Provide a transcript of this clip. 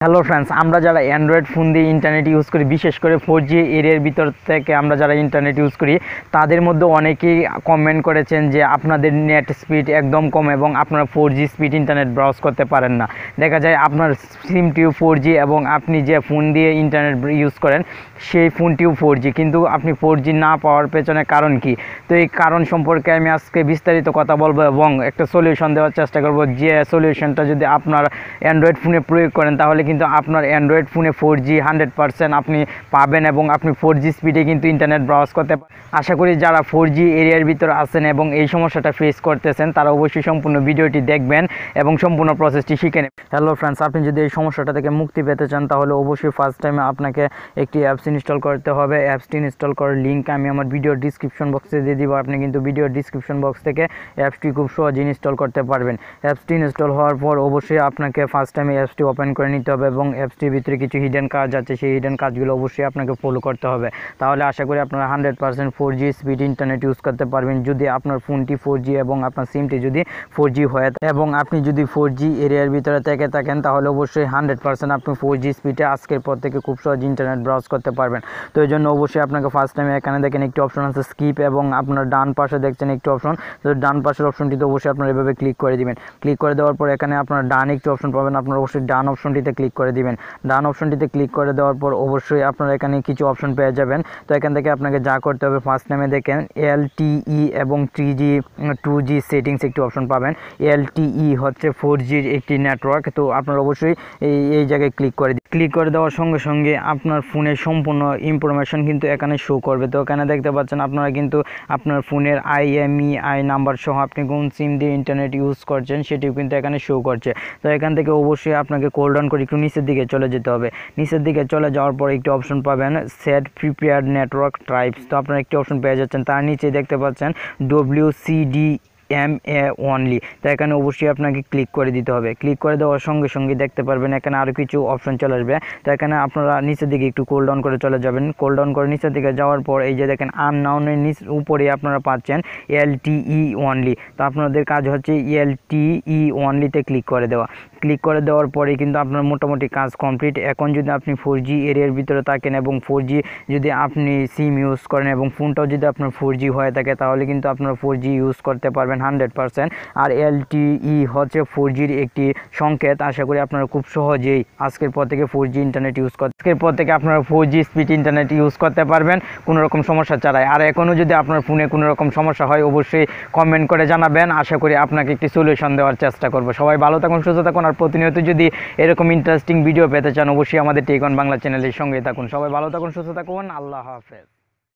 Hello friends, আমরা যারা Android phone দিয়ে ইন্টারনেট ইউজ করি, বিশেষ করে 4G এরিয়ার ভিতর থেকে আমরা যারা ইন্টারনেট ইউজ করি, তাদের মধ্যে অনেকেই কমেন্ট করেছেন যে আপনাদের নেট স্পিড একদম কম এবং আপনারা 4G স্পিড ইন্টারনেট ব্রাউজ করতে পারেন না। দেখা যায় আপনার সিমটিও 4G এবং আপনি যে ফোন দিয়ে ইন্টারনেট ইউজ করেন সেই ফোনটিও 4G, কিন্তু আপনি 4G না পাওয়ার পেছনে কারণ কি? তো এই কারণ সম্পর্কে আমি আজকে বিস্তারিত কথা বলবো এবং একটা সলিউশন দেওয়ার চেষ্টা করব। যে সলিউশনটা যদি আপনার অ্যান্ড্রয়েড ফোনে প্রয়োগ করেন তাহলে কিন্তু আপনার অ্যান্ড্রয়েড ফোনে 4G 100% আপনি পাবেন এবং আপনি 4G স্পিডে কিন্তু ইন্টারনেট ব্রাউজ করতে পারেন। আশা করি যারা 4G এরিয়ার ভিতরে আছেন এবং এই সমস্যাটা ফেস করতেছেন তারা অবশ্যই সম্পূর্ণ ভিডিওটি দেখবেন এবং সম্পূর্ণ প্রসেসটি শিখে নেবেন। হ্যালো ফ্রেন্ডস, আপনি যদি এই সমস্যাটা থেকে মুক্তি পেতে চান তাহলে অবশ্যই ফার্স্ট টাইমে আপনাকে একটি অ্যাপস ইনস্টল করতে হবে। অ্যাপসটি ইনস্টল করার লিঙ্ক আমি আমার ভিডিও ডিসক্রিপশন বক্সে দিয়ে দিব। আপনি কিন্তু ভিডিও ডিসক্রিপশন বক্স থেকে অ্যাপসটি খুব সহজে ইনস্টল করতে পারবেন। অ্যাপসটি ইনস্টল হওয়ার পর অবশ্যই আপনাকে ফার্স্ট টাইমে অ্যাপসটি ওপেন করে নিতে হবে এবং অ্যাপসটির ভিতরে কিছু হিডেন কাজ আছে, সেই হিডেন কাজগুলো অবশ্যই আপনাকে ফলো করতে হবে। তাহলে আশা করি আপনারা 100% 4G স্পিড ইন্টারনেট ইউজ করতে পারবেন। যদি আপনার ফোনটি 4G এবং আপনার সিমটি যদি 4G হয় এবং আপনি যদি 4G এরিয়ার ভিতরে থেকে থাকেন তাহলে অবশ্যই 100% আপনি 4G স্পিডে আজকের পর থেকে খুব সহজে ইন্টারনেট ব্রাউজ করতে পারবেন। তো এই জন্য অবশ্যই আপনাকে ফার্স্ট টাইমে এখানে দেখেন একটি অপশন আছে স্কিপ এবং আপনার ডান পাশে দেখছেন একটি অপশন। তো ডান পাশের অপশনটিতে অবশ্যই আপনারা এভাবে ক্লিক করে দিবেন। ক্লিক করে দেওয়ার পর এখানে আপনারা ডান একটি অপশন পাবেন, আপনারা অবশ্যই ডান অপশনটিতে ক্লিক করে দিবেন। ডান অপশনটিতে ক্লিক করে দেওয়ার পর অবশ্যই আপনারা এখানে কিছু অপশন পেয়ে যাবেন। তো এখান থেকে আপনাকে যা করতে হবে, ফার্স্ট টাইমে দেখেন LTE এবং 3G 2G সেটিংস একটি অপশন পাবেন। LTE হচ্ছে 4Gর একটি নেটওয়ার্ক। তো আপনারা অবশ্যই এই জায়গায় ক্লিক করে দেওয়ার সঙ্গে সঙ্গে আপনার ফোনের সম্পূর্ণ ইনফরমেশন কিন্তু এখানে শো করবে। তো এখানে দেখতে পাচ্ছেন আপনারা কিন্তু আপনার ফোনের IMEI নাম্বার সহ আপনি কোন সিম দিয়ে ইন্টারনেট ইউজ করছেন সেটিও কিন্তু এখানে শো করছে। তো এখান থেকে অবশ্যই আপনাকে কোল ডাউন করে একটু নিচের দিকে চলে যেতে হবে। নিচের দিকে চলে যাওয়ার পর একটি অপশন পাবেন সেট প্রিপেয়ার্ড নেটওয়ার্ক টাইপস। তো আপনারা একটি অপশন পেয়ে যাচ্ছেন, তার নিচে দেখতে পাচ্ছেন WCDMA অনলি। তো এখানে অবশ্যই আপনাকে ক্লিক করে দিতে হবে। ক্লিক করে দেওয়ার সঙ্গে সঙ্গে দেখতে পারবেন এখানে আরও কিছু অপশন চলে আসবে। তো এখানে আপনারা নিচের দিকে একটু কোল ডাউন করে চলে যাবেন। কোল ডাউন করে নিচের দিকে যাওয়ার পর এই যে দেখেন আননাউনের উপরে আপনারা পাচ্ছেন LTE অনলি। তো আপনাদের কাজ হচ্ছে LTE অনলিতে ক্লিক করে দেওয়া। ক্লিক করে দেওয়ার পরে কিন্তু আপনার মোটামুটি কাজ কমপ্লিট। এখন যদি আপনি 4G এরিয়ার ভিতরে থাকেন এবং 4G যদি আপনি সিম ইউজ করেন এবং ফোনটাও যদি আপনার 4G হয়ে থাকে তাহলে কিন্তু আপনারা 4G ইউজ করতে পারবেন 100%। আর LTE হচ্ছে 4Gর একটি সংকেত। আশা করি আপনারা খুব সহজেই আজকের পর থেকে 4G ইন্টারনেট ইউজ করতে আজকের পর থেকে আপনারা 4G স্পিড ইন্টারনেট ইউজ করতে পারবেন কোনো রকম সমস্যা ছাড়াই। আর এখনও যদি আপনার ফোনে কোনো রকম সমস্যা হয় অবশ্যই কমেন্ট করে জানাবেন। আশা করি আপনাকে একটি সলিউশন দেওয়ার চেষ্টা করব। সবাই ভালো থাকুন, সুস্থ থাকুন। আর প্রতিনিয়ত যদি এরকম ইন্টারেস্টিং ভিডিও পেতে চান অবশ্যই আমাদের টেক অন বাংলা চ্যানেলের সঙ্গে থাকুন। সবাই ভালো থাকুন, সুস্থ থাকুন। আল্লাহ হাফেজ।